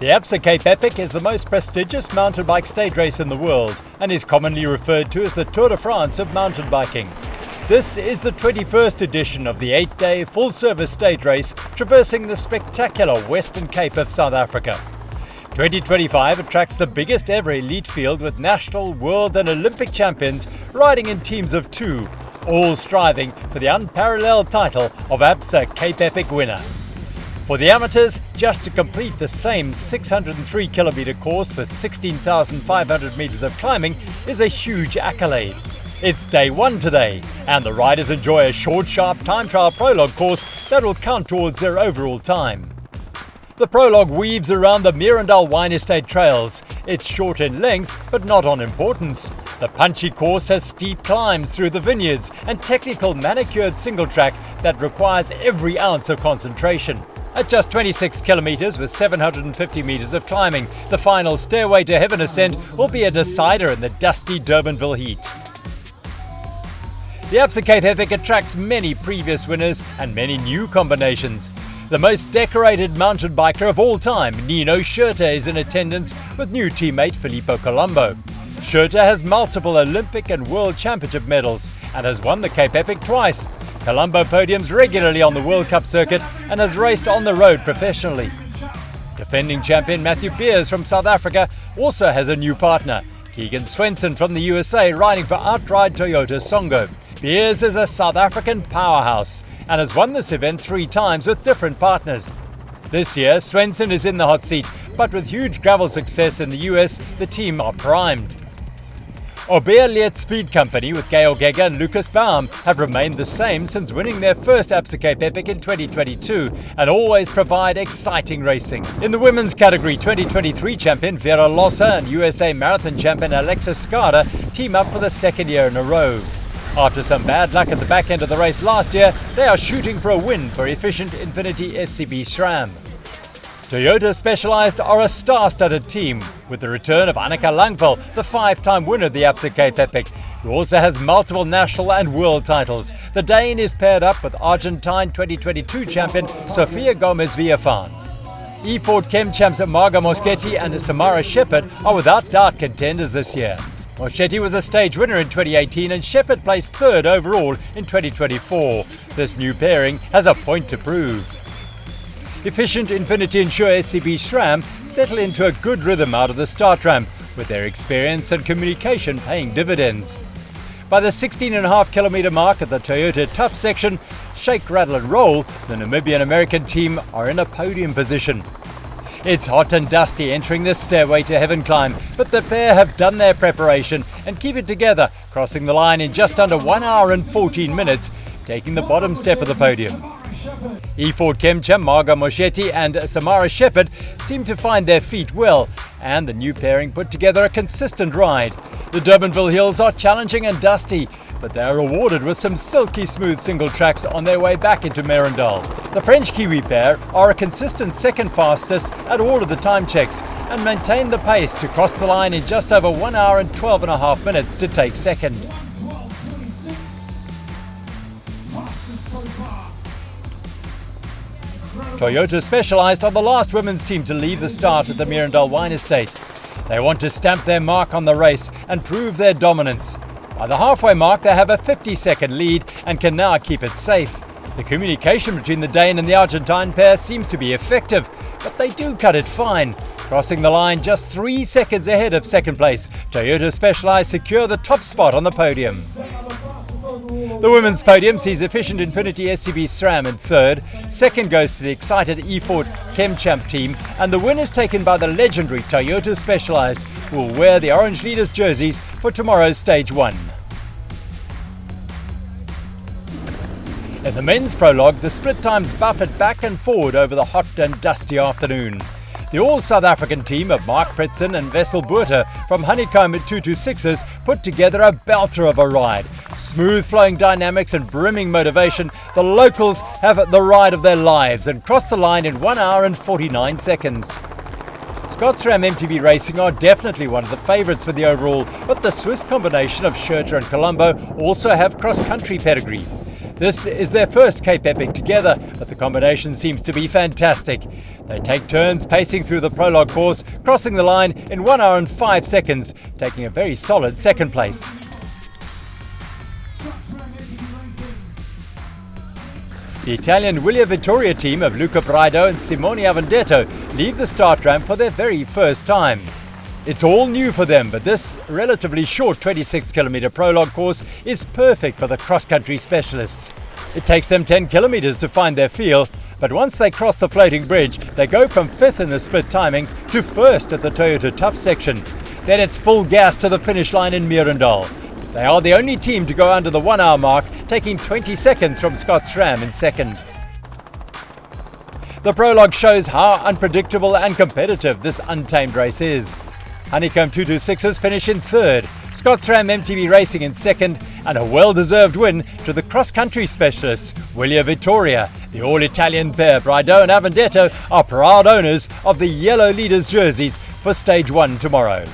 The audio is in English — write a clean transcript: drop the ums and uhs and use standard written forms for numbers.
The Absa Cape Epic is the most prestigious mountain bike stage race in the world and is commonly referred to as the Tour de France of mountain biking. This is the 21st edition of the 8-day full-service stage race traversing the spectacular Western Cape of South Africa. 2025 attracts the biggest ever elite field with national, world and Olympic champions riding in teams of 2, all striving for the unparalleled title of Absa Cape Epic winner. For the amateurs, just to complete the same 603-kilometre course with 16,500 metres of climbing is a huge accolade. It's day 1 today, and the riders enjoy a short, sharp time trial prologue course that will count towards their overall time. The prologue weaves around the Meerendal Wine Estate trails. It's short in length, but not on importance. The punchy course has steep climbs through the vineyards and technical manicured single track that requires every ounce of concentration. At just 26 kilometres with 750 metres of climbing, the final Stairway to Heaven ascent will be a decider in the dusty Durbanville heat. The Absa Cape Epic attracts many previous winners and many new combinations. The most decorated mountain biker of all time, Nino Schurter, is in attendance with new teammate Filippo Colombo. Schurter has multiple Olympic and World Championship medals and has won the Cape Epic twice. Colombo podiums regularly on the World Cup circuit and has raced on the road professionally. Defending champion Matthew Beers from South Africa also has a new partner, Keegan Swenson from the USA, riding for Outride Toyota Songo. Beers is a South African powerhouse and has won this event 3 times with different partners. This year, Swenson is in the hot seat, but with huge gravel success in the US, the team are primed. Obeer Speed Company with Gail Geiger and Lucas Baum have remained the same since winning their first Absa Cape Epic in 2022 and always provide exciting racing. In the women's category, 2023 champion Vera Lossa and USA Marathon champion Alexis Skada team up for the 2nd year in a row. After some bad luck at the back end of the race last year, they are shooting for a win for Efficient Infinity SCB SRAM. Toyota Specialized are a star-studded team, with the return of Annika Langvad, the 5-time winner of the Absa Cape Epic, who also has multiple national and world titles. The Dane is paired up with Argentine 2022 champion Sofia Gomez Villafan. E-Ford Chem champs Marga Moschetti and Samara Shepherd are without doubt contenders this year. Moschetti was a stage winner in 2018 and Shepherd placed 3rd overall in 2024. This new pairing has a point to prove. Efficient Infinity Insure SCB SRAM settle into a good rhythm out of the start ramp, with their experience and communication paying dividends. By the 16.5 kilometre mark at the Toyota Tough section, Shake, Rattle and Roll, the Namibian-American team are in a podium position. It's hot and dusty entering this Stairway to Heaven climb, but the pair have done their preparation and keep it together, crossing the line in just under 1 hour and 14 minutes, taking the bottom step of the podium. E-Ford Chem champ Marga Moschetti and Samara Shepherd seem to find their feet well, and the new pairing put together a consistent ride. The Durbanville hills are challenging and dusty, but they are rewarded with some silky smooth single tracks on their way back into Meerendal. The French-Kiwi pair are a consistent 2nd fastest at all of the time checks and maintain the pace to cross the line in just over 1 hour and 12.5 minutes to take 2nd. Toyota Specialized are the last women's team to leave the start at the Meerendal Wine Estate. They want to stamp their mark on the race and prove their dominance. By the halfway mark, they have a 50-second lead and can now keep it safe. The communication between the Dane and the Argentine pair seems to be effective, but they do cut it fine. Crossing the line just 3 seconds ahead of 2nd place, Toyota Specialized secure the top spot on the podium. The women's podium sees Efficient Infinity SCB SRAM in 3rd, 2nd goes to the excited E-Ford Chem Champ team, and the win is taken by the legendary Toyota Specialized, who will wear the Orange Leaders jerseys for tomorrow's Stage 1. In the men's prologue, the split times buffeted back and forward over the hot and dusty afternoon. The all-South African team of Mark Pritzen and Wessel Botha from Honeycomb 226ers put together a belter of a ride. Smooth flowing dynamics and brimming motivation, the locals have the ride of their lives and cross the line in 1 hour and 49 seconds. Scotsram MTB Racing are definitely one of the favourites for the overall, but the Swiss combination of Schurter and Colombo also have cross-country pedigree. This is their first Cape Epic together, but the combination seems to be fantastic. They take turns pacing through the prologue course, crossing the line in 1 hour and 5 seconds, taking a very solid second place. The Italian Wilier-Vittoria team of Luca, Braidot and Simone Avondetto leave the start ramp for their very first time. It's all new for them, but this relatively short 26-kilometre prologue course is perfect for the cross-country specialists. It takes them 10 kilometres to find their feel, but once they cross the floating bridge, they go from 5th in the split timings to 1st at the Toyota Tough section. Then it's full gas to the finish line in Meerendal. They are the only team to go under the 1 hour mark, taking 20 seconds from Scott Schramm in second. The prologue shows how unpredictable and competitive this untamed race is. Honeycomb 226ers finish in third, Scott Schramm MTB Racing in second, and a well-deserved win to the cross-country specialists, Wilier-Vittoria. The all-Italian pair, Braidot and Avondetto, are proud owners of the yellow leaders' jerseys for Stage 1 tomorrow.